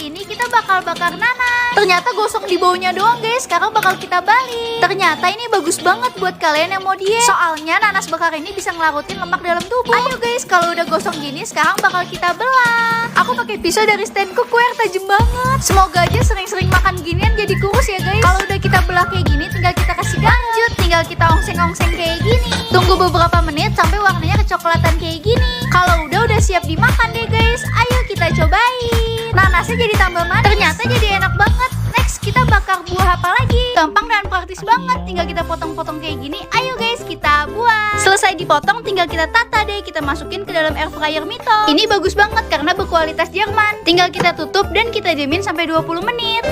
Kali ini kita bakal bakar nanas. Ternyata gosong di baunya doang guys. Sekarang bakal kita balik. Ternyata ini bagus banget buat kalian yang mau diet. Soalnya nanas bakar ini bisa ngelarutin lemak dalam tubuh. Ayo guys, kalau udah gosong gini sekarang bakal kita belah. Aku pakai pisau dari stand cookware, tajam banget. Semoga aja sering-sering makan ginian jadi kurus ya guys. Kalau udah kita belah kayak gini tinggal kita kasih lanjut. Tinggal kita ongseng-ongseng kayak gini. Tunggu beberapa menit sampai warnanya kecoklatan kayak gini. Kalau udah siap dimakan deh guys. Ayo kita cobain. Nanasnya jadi tambah manis. Ternyata jadi enak banget. Next kita bakar buah apa lagi? Gampang dan praktis banget. Tinggal kita potong-potong kayak gini. Ayo guys kita buat. Selesai dipotong tinggal kita tata deh. Kita masukin ke dalam air fryer Mito. Ini bagus banget karena berkualitas Jerman. Tinggal kita tutup dan kita diamin sampai 20 menit.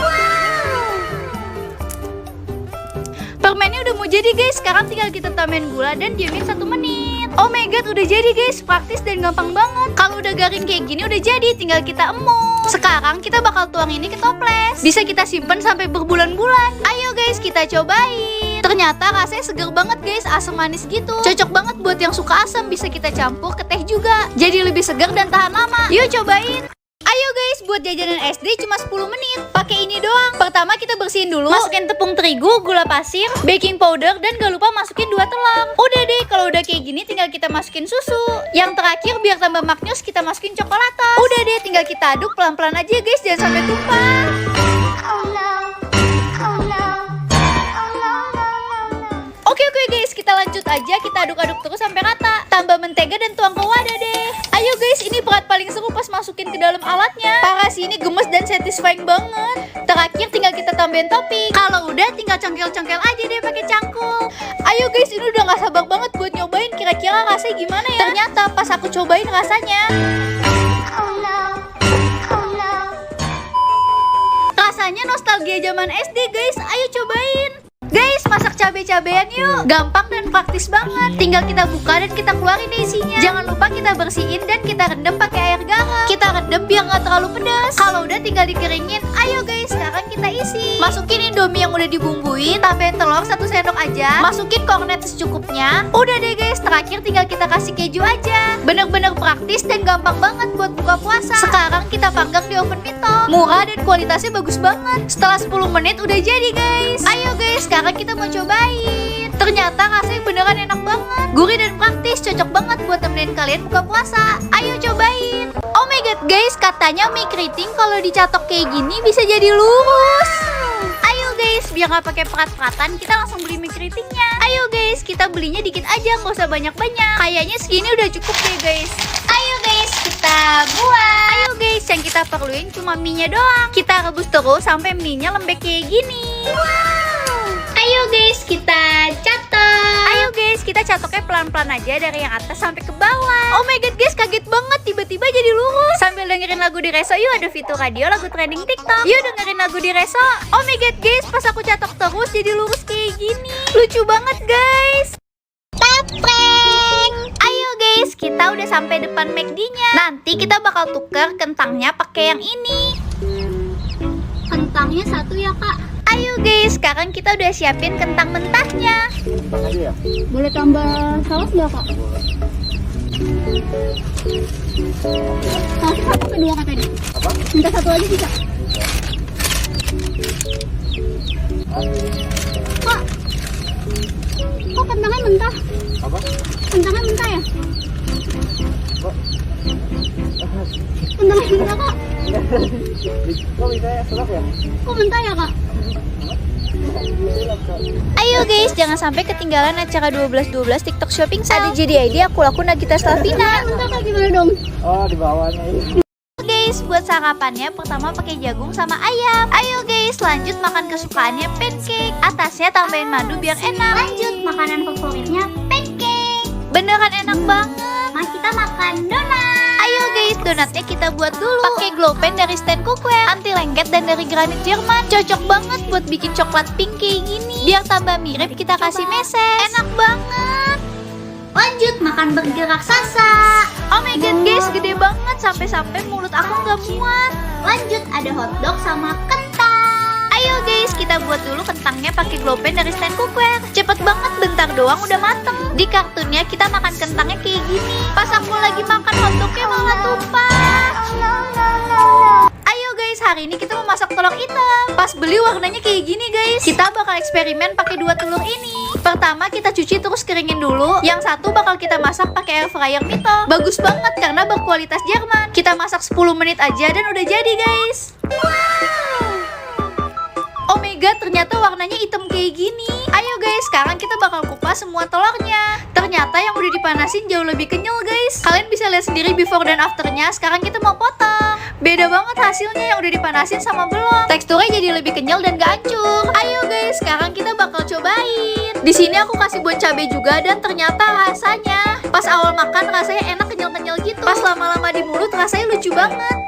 Permennya udah mau jadi guys. Sekarang tinggal kita tambahin gula dan diamin 1 menit. Oh my god, udah jadi guys. Praktis dan gampang banget. Kalau udah garing kayak gini udah jadi. Tinggal kita emuk. Sekarang kita bakal tuang ini ke toples. Bisa kita simpen sampai berbulan-bulan. Ayo guys kita cobain. Ternyata rasanya seger banget guys. Asam manis gitu. Cocok banget buat yang suka asam. Bisa kita campur ke teh juga. Jadi lebih segar dan tahan lama. Yuk cobain. Ayo guys, buat jajanan SD cuma 10 menit. Pakai ini doang. Pertama kita bersihin dulu. Masukin tepung terigu, gula pasir, baking powder, dan gak lupa masukin 2 telur. Udah deh, kalau udah kayak gini tinggal kita masukin susu. Yang terakhir biar tambah maknyus kita masukin coklatos. Udah deh, tinggal kita aduk pelan-pelan aja guys, jangan sampai tumpah. Oke guys, kita lanjut aja. Kita aduk-aduk terus sampai rata. Tambah mentega dan tuang ke wadah deh. Ayo guys, ini berat paling seru pas masukin ke dalam alatnya. Parah sih, ini gemes dan satisfying banget. Terakhir tinggal kita tambahin topping. Kalau udah tinggal congkel-congkel aja deh pakai cangkul. Ayo guys, ini udah gak sabar banget buat nyobain. Kira-kira rasanya gimana ya? Ternyata pas aku cobain rasanya rasanya nostalgia zaman SD guys. Ayo cobain. Guys, masak cabai-cabean yuk. Gampang dan praktis banget. Tinggal kita buka dan kita keluarin isinya. Jangan lupa kita bersihin dan kita rendam pakai air garam. Kita rendam biar nggak terlalu pedas. Kalau udah tinggal dikeringin. Ayo guys, sekarang kita isi. Masukin indomie yang udah dibumbuin. Tambahin telur 1 sendok aja. Masukin kornet secukupnya. Udah deh guys, terakhir tinggal kita kasih keju aja. Bener-bener praktis dan gampang banget buat buka puasa. Sekarang kita panggang di oven Mito. Murah dan kualitasnya bagus banget. Setelah 10 menit udah jadi guys. Ayo guys, sekarang kita mau cobain. Ternyata rasanya beneran enak banget. Gurih dan praktis, cocok banget buat temenin kalian buka puasa. Ayo cobain. Oh my god guys, katanya mie keriting kalau dicatok kayak gini bisa jadi lurus. Ayo guys, biar nggak pakai perat-peratan, kita langsung beli mie keritingnya. Ayo guys, kita belinya dikit aja, nggak usah banyak-banyak. Kayaknya segini udah cukup deh guys. Ayo guys, kita buat. Ayo guys, yang kita perluin cuma mie-nya doang. Kita rebus terus sampai mie-nya lembek kayak gini. Ayo guys, kita catok. Ayo guys, kita catoknya pelan-pelan aja dari yang atas sampai ke bawah. Oh my god guys, kaget banget tiba-tiba jadi lurus. Sambil dengerin lagu di Reso, yuk ada fitur radio lagu trending TikTok. Yuk dengerin lagu di Reso. Oh my god guys, pas aku catok terus jadi lurus kayak gini. Lucu banget guys. Tapreng. Ayo guys, kita udah sampai depan McD-nya. Nanti kita bakal tuker kentangnya pakai yang ini. Kentangnya 1 ya kak. Ayo guys, sekarang kita udah siapin kentang mentahnya. Boleh tambah saus nggak kak? Saus satu kedua kak tadi. Apa? Minta 1 aja bisa. Kak, kok kentangnya mentah? Apa? Kentangnya mentah ya? Kok? Kentangnya mentah kak? Kok bisa ya? Selap ya? Kok mentah ya kak? Ayo guys, jangan sampai ketinggalan acara 12.12 TikTok Shopping Sale. Ada JDID, aku Nagita Slavina. Mentah kak gimana dong? Oh, di bawahnya ini. Guys, buat sarapannya pertama pakai jagung sama ayam. Ayo guys, lanjut makan kesukaannya pancake. Atasnya tambahin madu biar enak. Lanjut makanan favoritnya pancake. Beneran enak banget. Nah kita makan donat. Ayo guys, donatnya kita buat dulu. Pakai glow pen dari stand cookware, anti lengket dan dari granit Jerman. Cocok banget buat bikin coklat pink kayak gini. Biar tambah mirip kita kasih meses. Enak banget. Lanjut makan burger raksasa. Oh my god guys, gede banget sampai-sampai mulut aku nggak muat. Lanjut ada hotdog sama kentang. Ayo guys, kita buat dulu kentangnya pakai glow pen dari stand cookware. Cepet banget, bentar doang udah mateng. Di kartunnya kita makan kentangnya kayak gini. Pas aku lagi makan hotdognya malah tumpah. Ayo guys, hari ini kita mau masak telur hitam. Pas beli warnanya kayak gini guys. Kita bakal eksperimen pakai 2 telur ini. Pertama kita cuci terus keringin dulu. Yang satu bakal kita masak pakai air fryer Mito. Bagus banget karena berkualitas Jerman. Kita masak 10 menit aja dan udah jadi guys. Oh my god, ternyata warnanya hitam kayak gini. Ayo guys, sekarang kita bakal kupas semua telurnya. Ternyata yang udah dipanasin jauh lebih kenyal guys. Kalian bisa lihat sendiri before dan afternya. Sekarang kita mau potong. Beda banget hasilnya yang udah dipanasin sama belum. Teksturnya jadi lebih kenyal dan gak hancur. Ayo guys, sekarang kita bakal cobain. Di sini aku kasih bon cabai juga dan ternyata rasanya pas awal makan rasanya enak kenyal-kenyal gitu. Pas lama-lama di mulut rasanya lucu banget.